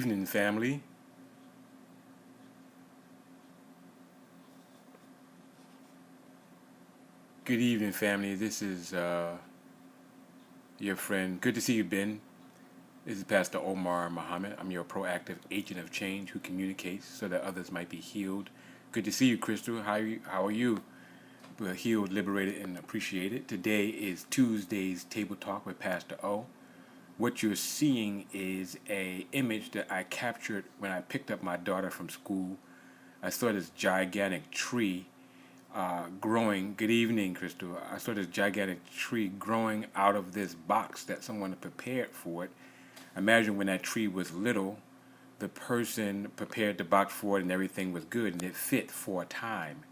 evening, family. Good evening, family. This is your friend. Good to see you, Ben. This is Pastor Omar Muhammad. I'm your proactive agent of change who communicates so that others might be healed. Good to see you, Crystal. How are you? We're healed, liberated, and appreciated. Today is Tuesday's Table Talk with Pastor O. What you're seeing is a image that I captured when I picked up my daughter from school. I saw this gigantic tree growing. Good evening, Crystal. I saw this gigantic tree growing out of this box that someone had prepared for it. Imagine when that tree was little, the person prepared the box for it and everything was good and it fit for a time.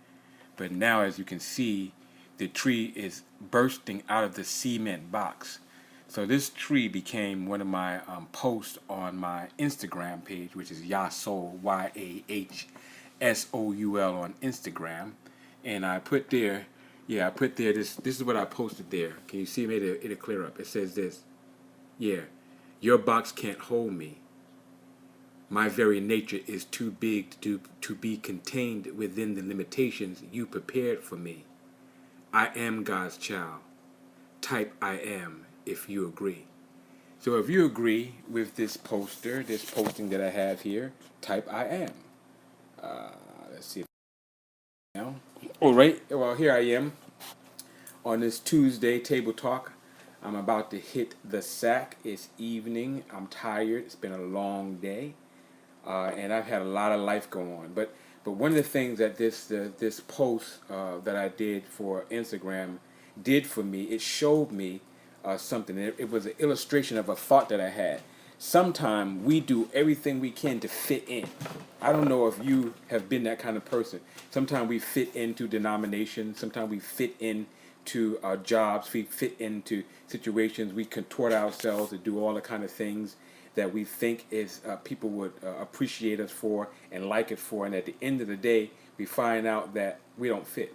But now, as you can see, the tree is bursting out of the cement box. So this tree became one of my posts on my Instagram page, which is Yahsoul, YAHSOUL on Instagram. And I put there, this is what I posted there. Can you see me? It'll clear up. It says this. Your box can't hold me. My very nature is too big to be contained within the limitations you prepared for me. I am God's child. Type I am if you agree. So if you agree with this posting that I have here, type I am. Let's see now. All right, well, here I am on this Tuesday Table Talk. I'm about to hit the sack. It's evening. I'm tired. It's been a long day. And I've had a lot of life go on. But one of the things that this post that I did for Instagram did for me, it showed me something. It was an illustration of a thought that I had. Sometimes we do everything we can to fit in. I don't know if you have been that kind of person. Sometimes we fit into denominations. Sometimes we fit into our jobs. We fit into situations. We contort ourselves to do all the kind of things that we think is people would appreciate us for and like it for. And at the end of the day, we find out that we don't fit.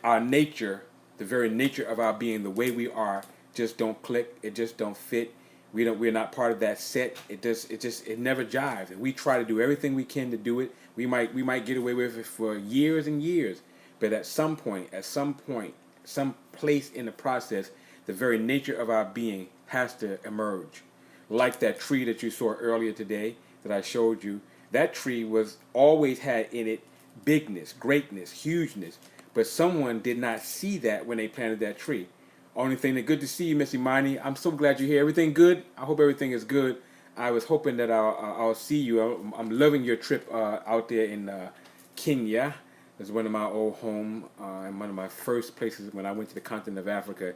Our nature, the very nature of our being, the way we are, just don't click. It just don't fit. We're not part of that set. It never jives. And we try to do everything we can to do it. We might get away with it for years and years. But at some point, some place in the process, the very nature of our being has to emerge. Like that tree that you saw earlier today that I showed you, that tree was always had in it bigness, greatness, hugeness. But someone did not see that when they planted that tree. Only thing that good to see you, Miss Imani. I'm so glad you're here. Everything good? I hope everything is good. I was hoping that I'll see you. I'm loving your trip out there in Kenya. It's one of my old home and one of my first places when I went to the continent of Africa.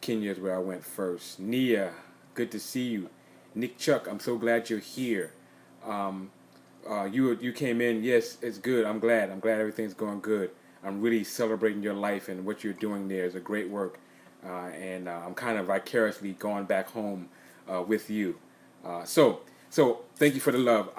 Kenya is where I went first. Nia, good to see you. Nick Chuck, I'm so glad you're here. You came in. Yes, it's good. I'm glad everything's going good. I'm really celebrating your life and what you're doing there is a great work. And I'm kind of vicariously going back home with you. So thank you for the love.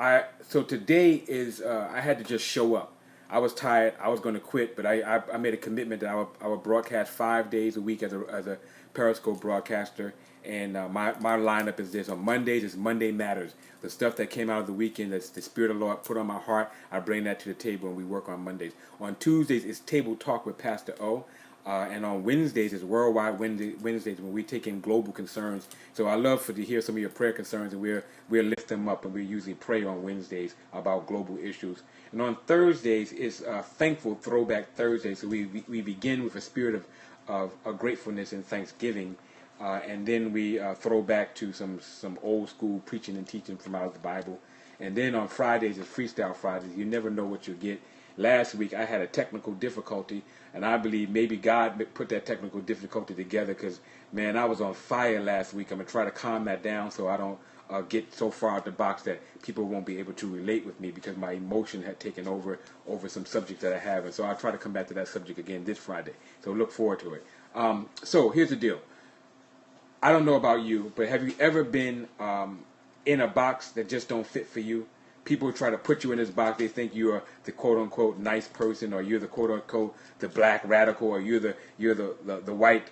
So today is I had to just show up. I was tired. I was going to quit, but I made a commitment that I would broadcast 5 days a week as a Periscope broadcaster. And my lineup is this. On Mondays, it's Monday Matters. The stuff that came out of the weekend, that's the Spirit of the Lord put on my heart, I bring that to the table and we work on Mondays. On Tuesdays, it's Table Talk with Pastor O. And on Wednesdays, it's Worldwide Wednesdays when we take in global concerns. So I love to hear some of your prayer concerns, and we'll lift them up, and we usually pray on Wednesdays about global issues. And on Thursdays, it's Thankful Throwback Thursday. So we begin with a spirit of gratefulness and thanksgiving. And then we throw back to some old school preaching and teaching from out of the Bible. And then on Fridays, it's Freestyle Fridays. You never know what you'll get. Last week, I had a technical difficulty, and I believe maybe God put that technical difficulty together because, man, I was on fire last week. I'm going to try to calm that down so I don't get so far out the box that people won't be able to relate with me because my emotion had taken over some subjects that I have. And so I'll try to come back to that subject again this Friday. So look forward to it. So here's the deal. I don't know about you, but have you ever been in a box that just don't fit for you? People try to put you in this box. They think you're the quote-unquote nice person, or you're the quote-unquote the black radical, or you're the white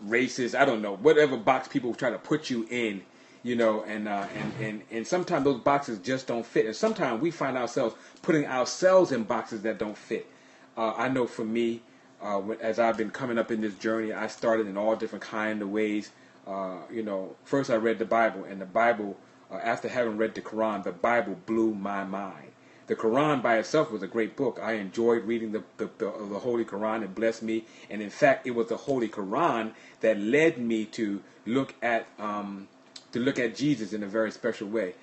racist. I don't know. Whatever box people try to put you in, you know, and sometimes those boxes just don't fit, and sometimes we find ourselves putting ourselves in boxes that don't fit. I know for me, as I've been coming up in this journey, I started in all different kind of ways. You know, first I read the Bible, and the Bible, after having read the Quran, the Bible blew my mind. The Quran by itself was a great book. I enjoyed reading the Holy Quran. It blessed me, and in fact, it was the Holy Quran that led me to look at Jesus in a very special way.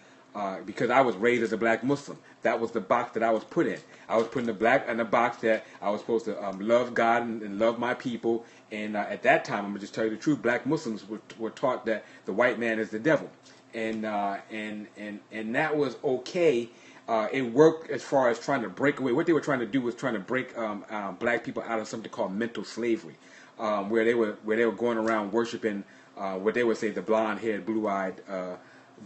Because I was raised as a black Muslim. That was the box that I was put in. I was put in the box that I was supposed to love God and love my people. And at that time, I'm gonna just tell you the truth. Black Muslims were taught that the white man is the devil, and that was okay. It worked as far as trying to break away. What they were trying to do was trying to break black people out of something called mental slavery, where they were going around worshiping what they would say the blonde-haired, blue-eyed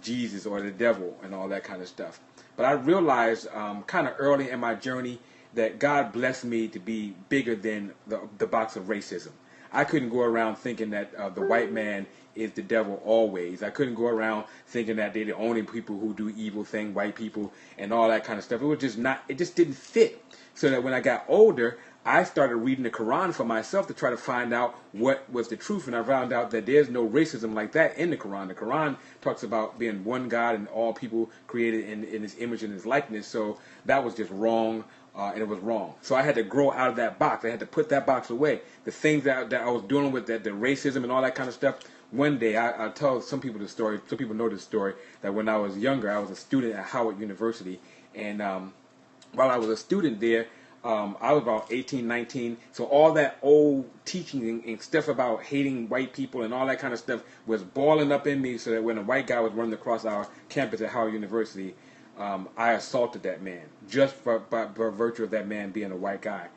Jesus or the devil and all that kind of stuff. But I realized kind of early in my journey that God blessed me to be bigger than the box of racism. I couldn't go around thinking that the white man is the devil always. I couldn't go around thinking that they're the only people who do evil things, white people, and all that kind of stuff. It was just not, it just didn't fit. So that when I got older, I started reading the Quran for myself to try to find out what was the truth, and I found out that there's no racism like that in the Quran. The Quran talks about being one God and all people created in His image and His likeness. So that was just wrong, and it was wrong. So I had to grow out of that box. I had to put that box away. The things that I was dealing with, the racism and all that kind of stuff. One day, I tell some people the story. Some people know this story, that when I was younger, I was a student at Howard University, and while I was a student there, I was about 18, 19, so all that old teaching and stuff about hating white people and all that kind of stuff was boiling up in me, so that when a white guy was running across our campus at Howard University, I assaulted that man, just by virtue of that man being a white guy.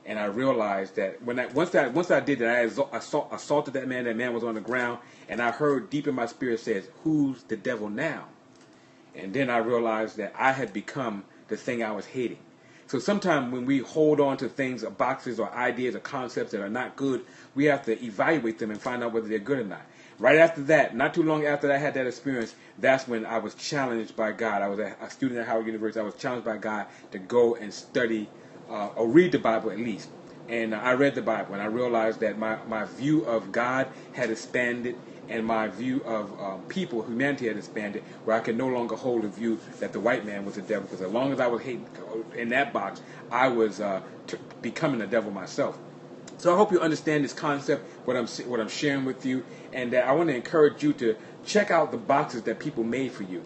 And I realized that once I did that, I assaulted that man was on the ground, and I heard deep in my spirit says, "Who's the devil now?" And then I realized that I had become the thing I was hating. So sometimes when we hold on to things, or boxes, or ideas, or concepts that are not good, we have to evaluate them and find out whether they're good or not. Right after that, not too long after I had that experience, that's when I was challenged by God. I was a student at Howard University. I was challenged by God to go and study or read the Bible at least. And I read the Bible, and I realized that my view of God had expanded, and my view of humanity had expanded, where I could no longer hold the view that the white man was the devil, because as long as I was hating in that box, I was becoming the devil myself. So I hope you understand this concept, what I'm sharing with you, and I want to encourage you to check out the boxes that people made for you.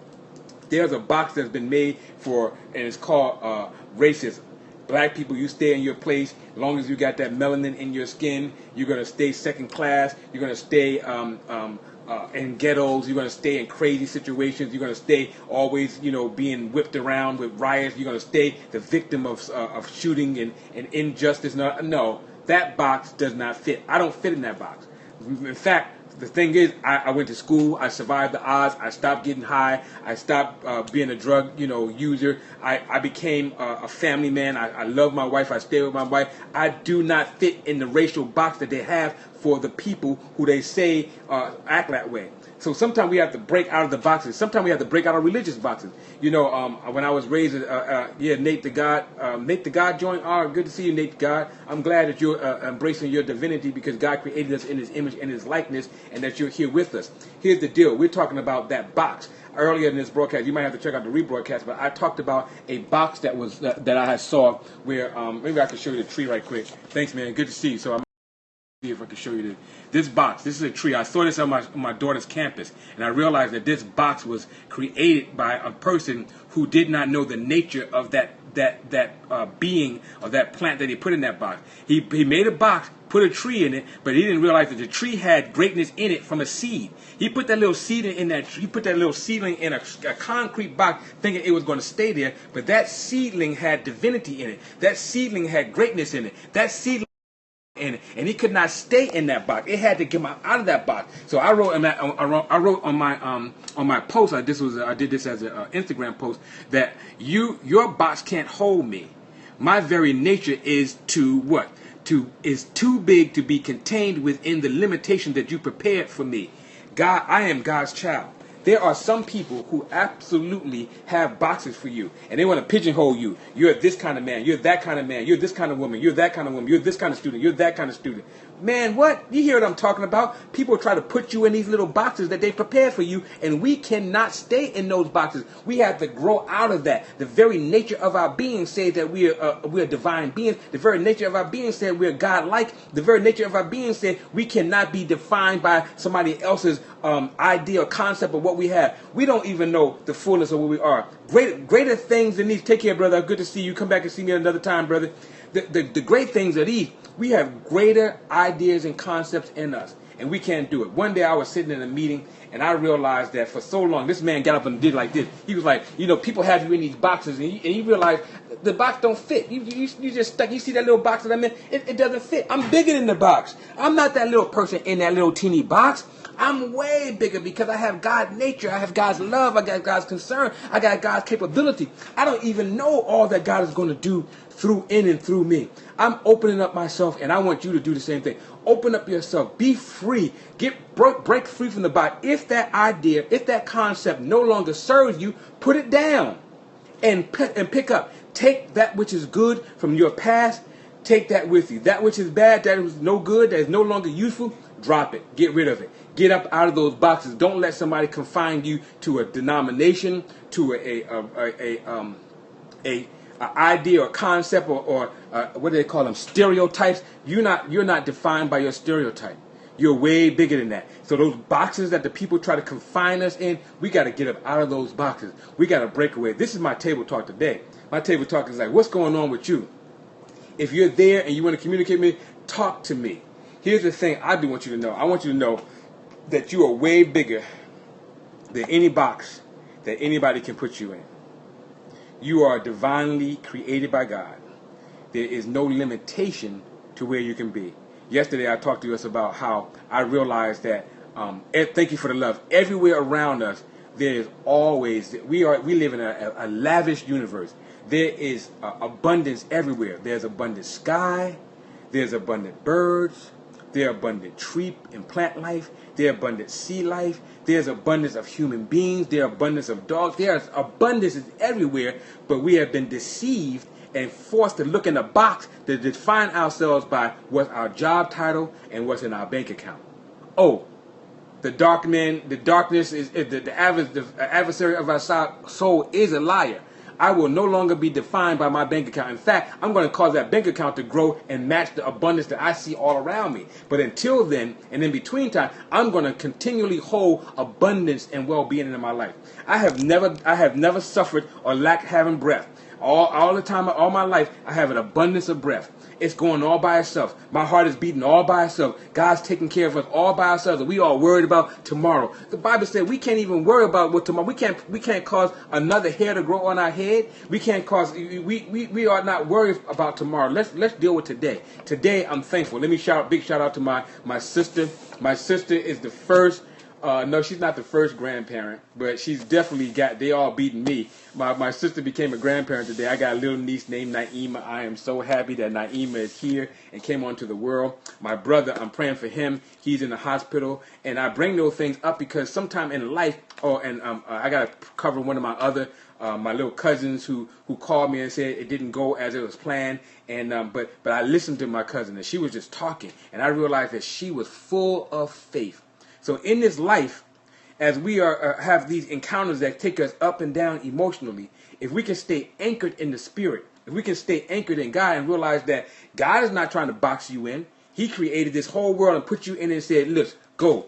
There's a box that's been made for, and it's called racism. Black people, you stay in your place. As long as you got that melanin in your skin, you're going to stay second class. You're going to stay in ghettos. You're going to stay in crazy situations. You're going to stay always, being whipped around with riots. You're going to stay the victim of shooting and injustice. No, that box does not fit. I don't fit in that box. In fact, the thing is, I went to school. I survived the odds. I stopped getting high. I stopped being a drug, user. I became a family man. I love my wife. I stay with my wife. I do not fit in the racial box that they have for the people who they say act that way. So sometimes we have to break out of the boxes. Sometimes we have to break out of religious boxes. When I was raised, Nate the God joint. Good to see you, Nate the God. I'm glad that you're embracing your divinity, because God created us in His image and His likeness, and that you're here with us. Here's the deal. We're talking about that box. Earlier in this broadcast, you might have to check out the rebroadcast, but I talked about a box that I saw where, maybe I can show you the tree right quick. Thanks, man. Good to see you. So see if I can show you this box. This is a tree. I saw this on my daughter's campus, and I realized that this box was created by a person who did not know the nature of that being or that plant that he put in that box. He made a box, put a tree in it, but he didn't realize that the tree had greatness in it from a seed. He put that little seed in that tree. He put that little seedling in a concrete box, thinking it was going to stay there. But that seedling had divinity in it. That seedling had greatness in it. That seedling and he could not stay in that box. It had to come out of that box. So I wrote on my post. I did this as an Instagram post, that your box can't hold me. My very nature is is too big to be contained within the limitation that you prepared for me. God, I am God's child. There are some people who absolutely have boxes for you, and they want to pigeonhole you. You're this kind of man. You're that kind of man. You're this kind of woman. You're that kind of woman. You're this kind of student. You're that kind of student. Man, what? You hear what I'm talking about? People try to put you in these little boxes that they prepared for you, and we cannot stay in those boxes. We have to grow out of that. The very nature of our being says that we are divine beings. The very nature of our being said we are God-like. The very nature of our being said we cannot be defined by somebody else's idea or concept of what we have. We don't even know the fullness of what we are. Greater things than these. Take care, brother. Good to see you. Come back and see me another time, brother. The great things are these. We have greater ideas and concepts in us, and we can't do it. One day I was sitting in a meeting, and I realized that for so long, this man got up and did like this. He was like, people have you in these boxes, and you realize the box don't fit. You just stuck. You see that little box that I'm in? It doesn't fit. I'm bigger than the box. I'm not that little person in that little teeny box. I'm way bigger because I have God's nature. I have God's love. I got God's concern. I got God's capability. I don't even know all that God is going to do in and through me. I'm opening up myself, and I want you to do the same thing. Open up yourself. Be free. Break free from the box. If that idea, if that concept no longer serves you, put it down and pick up. Take that which is good from your past. Take that with you. That which is bad, that is no good, that is no longer useful, drop it. Get rid of it. Get up out of those boxes. Don't let somebody confine you to a denomination, to a idea or concept or what do they call them? Stereotypes. You're not defined by your stereotype. You're way bigger than that. So those boxes that the people try to confine us in, we got to get up out of those boxes. We got to break away. This is my table talk today. My table talk is like, what's going on with you? If you're there and you want to communicate with me, talk to me. Here's the thing I do want you to know. I want you to know that you are way bigger than any box that anybody can put you in. You are divinely created by God. There is no limitation to where you can be. Yesterday I talked to us about how I realized that, thank you for the love, everywhere around us there is always, we live in a lavish universe. There is abundance everywhere. There's abundant sky, there's abundant birds, there's abundant tree and plant life, there's abundant sea life, there's abundance of human beings, there's abundance of dogs, there's abundance everywhere, but we have been deceived and forced to look in a box to define ourselves by what's our job title and what's in our bank account. Oh, the darkness is the adversary of our soul is a liar. I will no longer be defined by my bank account. In fact, I'm going to cause that bank account to grow and match the abundance that I see all around me. But until then, and in between time, I'm going to continually hold abundance and well-being in my life. I have never suffered or lacked having breath. All the time, all my life, I have an abundance of breath. It's going all by itself. My heart is beating all by itself. God's taking care of us all by ourselves. And we are worried about tomorrow. The Bible said we can't even worry about what tomorrow. We can't cause another hair to grow on our head. We can't cause. We are not worried about tomorrow. Let's deal with today. Today, I'm thankful. Let me big shout out to my sister. My sister is the first. No, she's not the first grandparent, but she's definitely they all beating me. My sister became a grandparent today. I got a little niece named Naima. I am so happy that Naima is here and came onto the world. My brother, I'm praying for him. He's in the hospital. And I bring those things up because sometime in life, I got to cover one of my other, my little cousins who called me and said it didn't go as it was planned. And but I listened to my cousin and she was just talking. And I realized that she was full of faith. So in this life, as we have these encounters that take us up and down emotionally, if we can stay anchored in the spirit, if we can stay anchored in God and realize that God is not trying to box you in. He created this whole world and put you in it and said, look, go,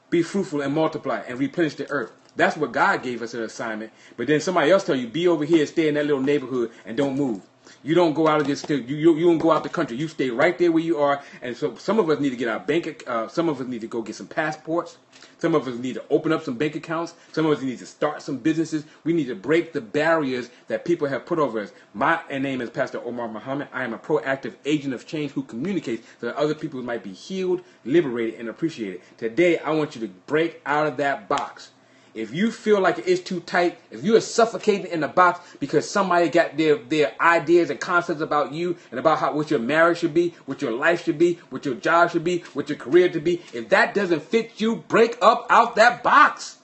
be fruitful and multiply and replenish the earth. That's what God gave us an assignment. But then somebody else tell you, be over here, stay in that little neighborhood and don't move. You don't go out of this. You don't go out the country. You stay right there where you are. And so some of us need to get our some of us need to go get some passports. Some of us need to open up some bank accounts. Some of us need to start some businesses. We need to break the barriers that people have put over us. My name is Pastor Omar Muhammad. I am a proactive agent of change who communicates so that other people might be healed, liberated, and appreciated. Today, I want you to break out of that box. If you feel like it's too tight, if you are suffocating in the box because somebody got their ideas and concepts about you and about what your marriage should be, what your life should be, what your job should be, what your career should be, if that doesn't fit you, break up out that box.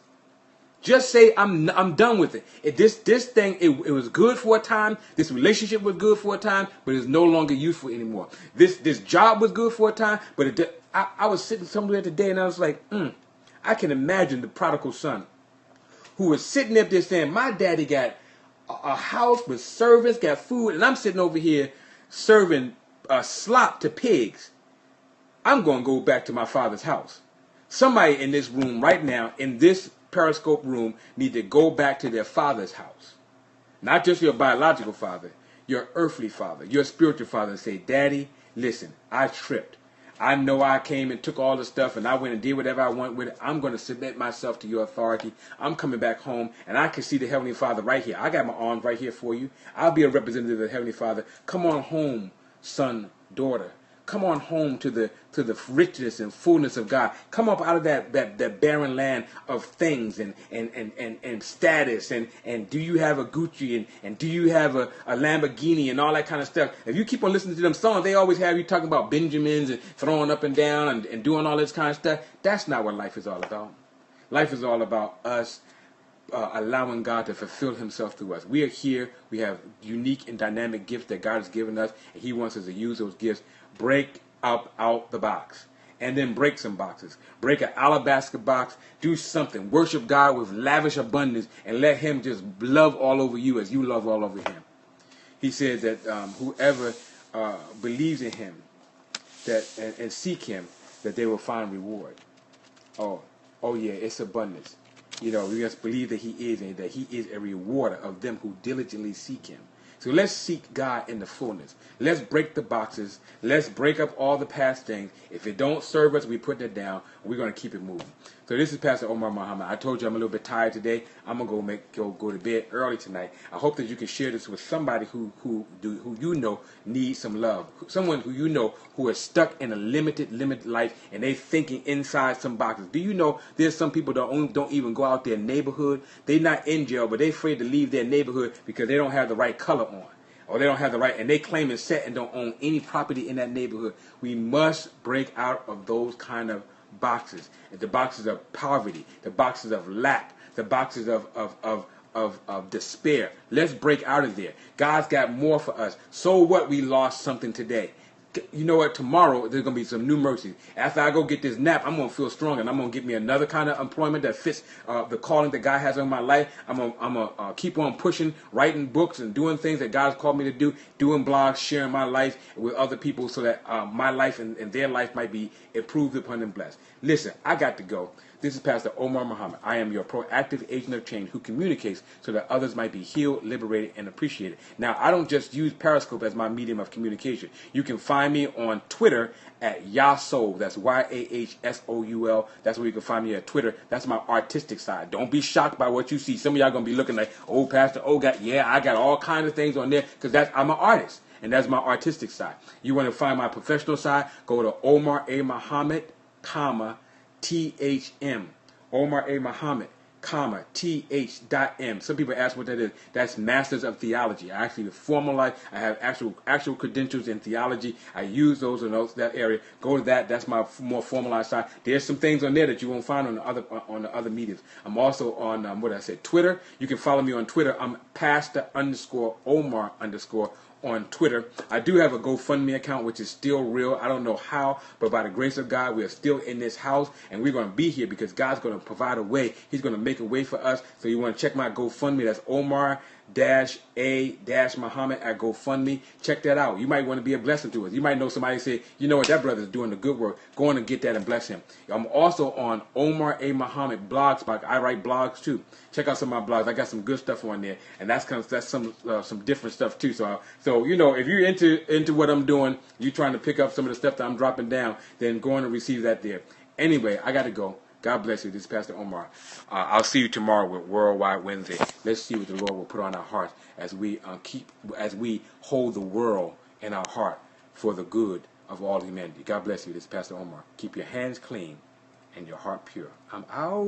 Just say I'm done with it. This thing it was good for a time. This relationship was good for a time, but it's no longer useful anymore. This job was good for a time, but I was sitting somewhere today and I was like, I can imagine the prodigal son who was sitting up there saying, my daddy got a house with servants, got food, and I'm sitting over here serving slop to pigs. I'm going to go back to my father's house. Somebody in this room right now, in this Periscope room, need to go back to their father's house. Not just your biological father, your earthly father, your spiritual father, and say, Daddy, listen, I tripped. I know I came and took all the stuff and I went and did whatever I want with it. I'm going to submit myself to your authority. I'm coming back home and I can see the Heavenly Father right here. I got my arms right here for you. I'll be a representative of the Heavenly Father. Come on home, son, daughter. Come on home to the richness and fullness of God. Come up out of that barren land of things and status and do you have a Gucci and do you have a Lamborghini and all that kind of stuff. If you keep on listening to them songs, they always have you talking about Benjamins and throwing up and down and doing all this kind of stuff. That's not what life is all about. Life is all about us allowing God to fulfill himself through us. We are here. We have unique and dynamic gifts that God has given us, and he wants us to use those gifts. Break up out the box, and then break some boxes. Break an alabaster box. Do something. Worship God with lavish abundance, and let him just love all over you as you love all over him. He says that whoever believes in him and seek him, that they will find reward. Oh yeah, it's abundance. You know, we just believe that he is, and that he is a rewarder of them who diligently seek him. So let's seek God in the fullness. Let's break the boxes. Let's break up all the past things. If it don't serve us, we put that down. We're going to keep it moving. So this is Pastor Omar Muhammad. I told you I'm a little bit tired today. I'm going to go to bed early tonight. I hope that you can share this with somebody who you know needs some love. Someone who you know who is stuck in a limited life and they thinking inside some boxes. Do you know there's some people that don't even go out their neighborhood? They're not in jail, but they're afraid to leave their neighborhood because they don't have the right color on. Or they don't have the right, and they claim and set and don't own any property in that neighborhood. We must break out of those kind of boxes. The boxes of poverty, the boxes of lack, the boxes of despair. Let's break out of there. God's got more for us. So what? We lost something today. You know what? Tomorrow there's going to be some new mercies. After I go get this nap, I'm going to feel strong, and I'm going to get me another kind of employment that fits the calling that God has on my life. I'm going to keep on pushing, writing books and doing things that God's called me to do, doing blogs, sharing my life with other people so that my life and their life might be improved upon and blessed. Listen, I got to go. This is Pastor Omar Muhammad. I am your proactive agent of change who communicates so that others might be healed, liberated, and appreciated. Now, I don't just use Periscope as my medium of communication. You can find me on Twitter at Yahsoul. That's YAHSOUL. That's where you can find me at Twitter. That's my artistic side. Don't be shocked by what you see. Some of y'all going to be looking like, oh, Pastor, I got all kinds of things on there because I'm an artist. And that's my artistic side. You want to find my professional side, go to Omar A. Muhammad, THM. Omar A. Muhammad, TH.M. Some people ask what that is. That's Masters of Theology. I actually formalize. I have actual credentials in theology. I use those in that area. Go to that. That's my more formalized side. There's some things on there that you won't find on the other mediums. I'm also on Twitter. You can follow me on Twitter. I'm Pastor_Omar_ on Twitter. I do have a GoFundMe account, which is still real. I don't know how, but by the grace of God, we are still in this house, and we're going to be here because God's going to provide a way. He's going to make a way for us. So you want to check my GoFundMe. That's Omar Muhammad at GoFundMe. Check that out. You might want to be a blessing to us. You might know somebody say, you know what, that brother's doing the good work. Go on and get that and bless him. I'm also on Omar A. Muhammad Blogspot. I write blogs too. Check out some of my blogs. I got some good stuff on there, and that's some different stuff too. So you know, if you're into what I'm doing, you're trying to pick up some of the stuff that I'm dropping down, then go on and receive that there. Anyway, I got to go. God bless you. This is Pastor Omar. I'll see you tomorrow with Worldwide Wednesday. Let's see what the Lord will put on our hearts as we hold the world in our heart for the good of all humanity. God bless you. This is Pastor Omar. Keep your hands clean and your heart pure. I'm out.